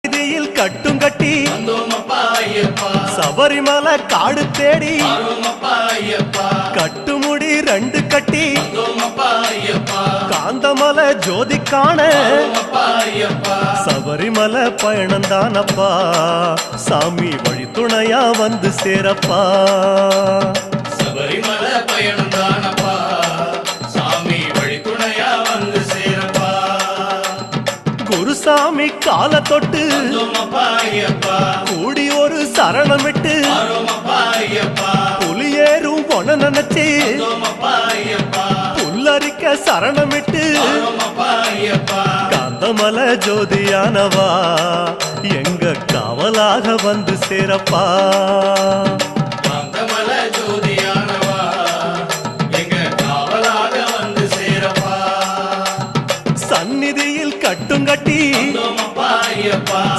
வீதியில் கட்டும் கட்டி சபரிமலை காடு தேடி கட்டுமுடி 2 கட்டி காந்தமலை ஜோதி காண சபரிமலை பயணந்தானப்பா சாமி வழி துணையா வந்து சேரப்பா. சபரிமலை பயணந்தானப்பா சாமி வழி துணையா வந்து சேரப்பா. குருசாமி கால தொட்டு கூடி ஒரு சரணமிட்டு புலியேறும் பொன நினைச்சு புல்லரிக்க சரணமிட்டு காந்தமலை ஜோதியானவா எங்க காவலாக வந்து சேரப்பா.